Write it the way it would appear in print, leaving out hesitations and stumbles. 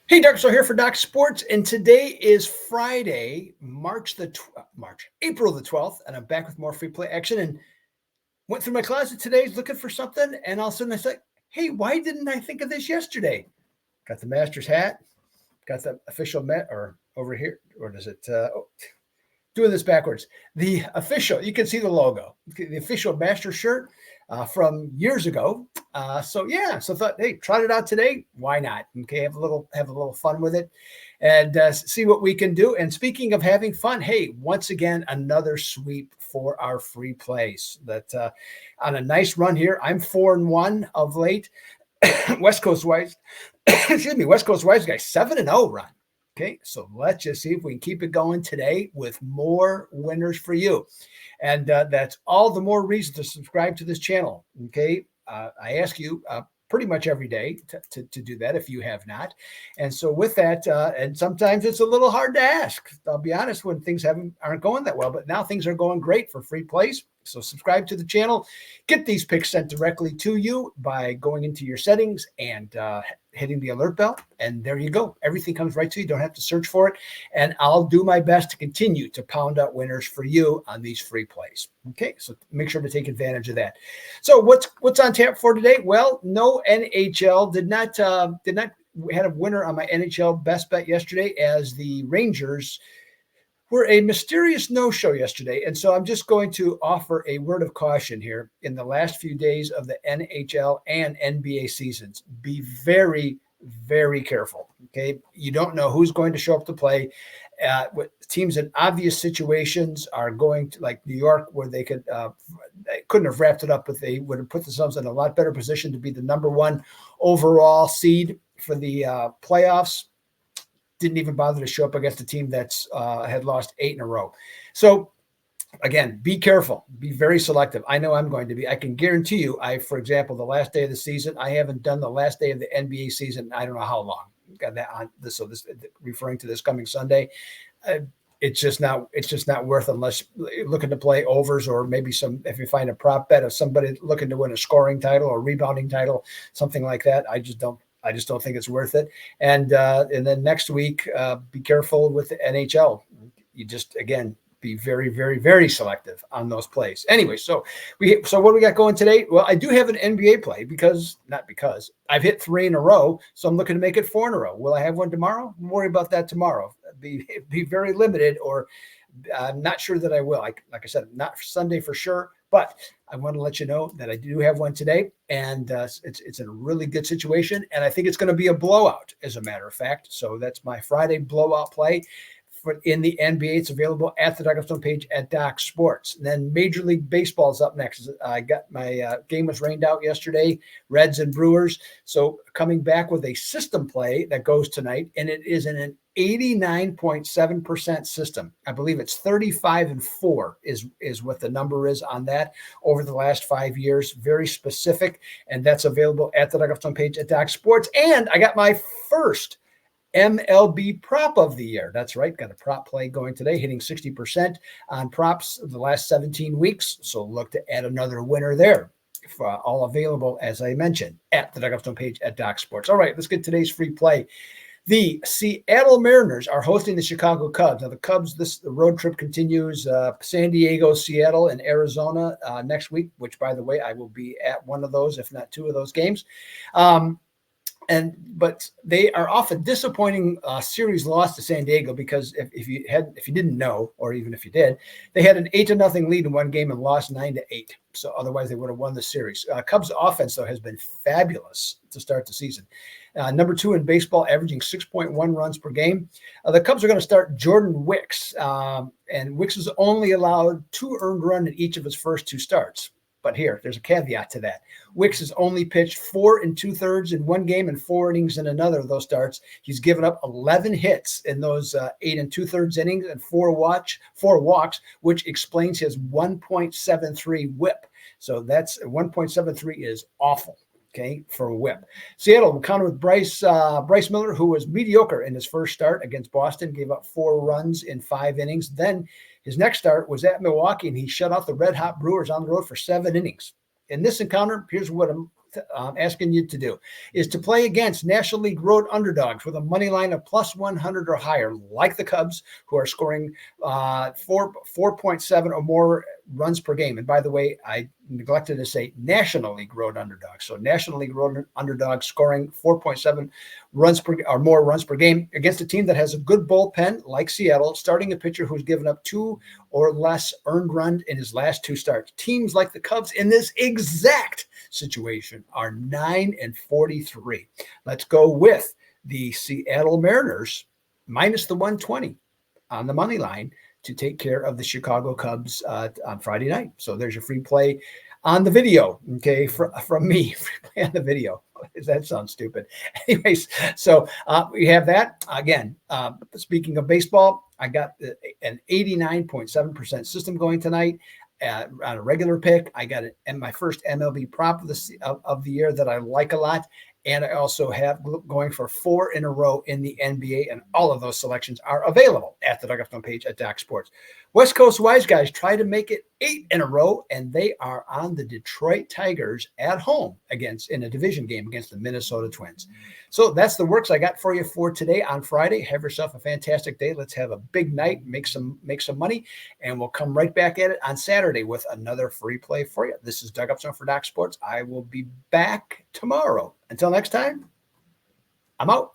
Hey, Doc, so here for Doc Sports, and today is Friday, April the 12th, and I'm back with more free play action. And went through my closet today looking for something, and all of a sudden I said, "Hey, why didn't I think of this yesterday?" Got the Masters hat, got the official Met, or over here, or does it? Doing this backwards. The official, you can see the logo, the official Master shirt from years ago. So thought, hey, tried it out today. Why not? Okay, have a little fun with it, and see what we can do. And speaking of having fun, hey, once again another sweep for our free plays. That on a nice run here. I'm 4-1 of late. West Coast wise, excuse me, West Coast wise guy 7-0 run. Okay, so let's just see if we can keep it going today with more winners for you. And that's all the more reason to subscribe to this channel. Okay, I ask you pretty much every day to do that if you have not. And so with that, and sometimes it's a little hard to ask. I'll be honest, when things aren't going that well, but now things are going great for free plays. So subscribe to the channel, get these picks sent directly to you by going into your settings and hitting the alert bell. And there you go. Everything comes right to you. Don't have to search for it. And I'll do my best to continue to pound out winners for you on these free plays. Okay, so make sure to take advantage of that. So what's on tap for today? Well, no NHL. Did not had a winner on my NHL best bet yesterday, as the Rangers were a mysterious no-show yesterday. And so I'm just going to offer a word of caution here in the last few days of the NHL and NBA seasons. Be very, very careful. Okay. You don't know who's going to show up to play. Teams in obvious situations are going to, like New York, where they couldn't have wrapped it up, but they would have put themselves in a lot better position to be the number one overall seed for the playoffs. Didn't even bother to show up against a team that's had lost 8 in a row. So again, be careful, be very selective. I know I'm going to be. I can guarantee you, for example, the last day of the season, I haven't done the last day of the NBA season. I don't know how long. Got that on this. So this referring to this coming Sunday. It's just not worth, unless you're looking to play overs, or maybe if you find a prop bet of somebody looking to win a scoring title or rebounding title, something like that. I just don't think it's worth it. And then next week, be careful with the NHL. You just, again, be very, very, very selective on those plays. Anyway, so what do we got going today? Well, I do have an NBA play because I've hit 3 in a row, so I'm looking to make it 4 in a row. Will I have one tomorrow? Don't worry about that tomorrow. Be very limited, or I'm not sure that I will. Like I said, not Sunday for sure, but I want to let you know that I do have one today, and it's in a really good situation, and I think it's going to be a blowout, as a matter of fact. So that's my Friday blowout play. In the NBA, it's available at the Doc Stone page at Doc Sports. And then Major League Baseball is up next. I got my game was rained out yesterday, Reds and Brewers. So coming back with a system play that goes tonight, and it is in an 89.7% system. I believe it's 35-4 is what the number is on that over the last 5 years. Very specific, and that's available at the Doc Stone page at Doc Sports. And I got my first MLB prop of the year. That's right. Got a prop play going today, hitting 60% on props the last 17 weeks. So look to add another winner there. All available, as I mentioned, at the Doc Stone page at Doc Sports. All right, let's get today's free play. The Seattle Mariners are hosting the Chicago Cubs. Now, the Cubs, the road trip continues. San Diego, Seattle, and Arizona next week, which, by the way, I will be at one of those, if not 2 of those games. But they are off a disappointing series loss to San Diego, because if you didn't know, or even if you did, they had an 8-0 lead in one game and lost 9-8. So otherwise they would have won the series. Cubs offense, though, has been fabulous to start the season. Number 2 in baseball, averaging 6.1 runs per game. The Cubs are going to start Jordan Wicks, and Wicks has only allowed 2 earned runs in each of his first 2 starts. But there's a caveat to that. Wicks has only pitched 4 2/3 in one game and 4 innings in another of those starts. He's given up 11 hits in those 8 2/3 innings and 4 walks, which explains his 1.73 WHIP. So that's 1.73 is awful. Okay, for a whip. Seattle countered with Bryce Miller, who was mediocre in his first start against Boston, gave up 4 runs in 5 innings. Then his next start was at Milwaukee, and he shut out the red-hot Brewers on the road for 7 innings. In this encounter, here's what I'm asking you to do is to play against National League road underdogs with a money line of plus 100 or higher, like the Cubs, who are scoring 4.7 or more runs per game. And by the way, I neglected to say National League road underdogs. So National League road underdogs scoring 4.7 runs per or more runs per game against a team that has a good bullpen like Seattle, starting a pitcher who's given up 2 or less earned runs in his last 2 starts. Teams like the Cubs in this exact situation are 9-43. Let's go with the Seattle Mariners minus the 120 on the money line to take care of the Chicago Cubs on Friday night. So there's your free play on the video, okay, from me, free play on the video. That sounds stupid. Anyways, so we have that. Again, speaking of baseball, I got an 89.7% system going tonight. On a regular pick, I got it and my first MLB prop of the year that I like a lot. And I also have going for 4 in a row in the NBA, and all of those selections are available at the Dugout Film page at Doc Sports. West Coast Wise Guys try to make it 8 in a row, and they are on the Detroit Tigers at home in a division game against the Minnesota Twins. So that's the works I got for you for today on Friday. Have yourself a fantastic day. Let's have a big night, make some money, and we'll come right back at it on Saturday with another free play for you. This is Doug Upson for Doc Sports. I will be back tomorrow. Until next time, I'm out.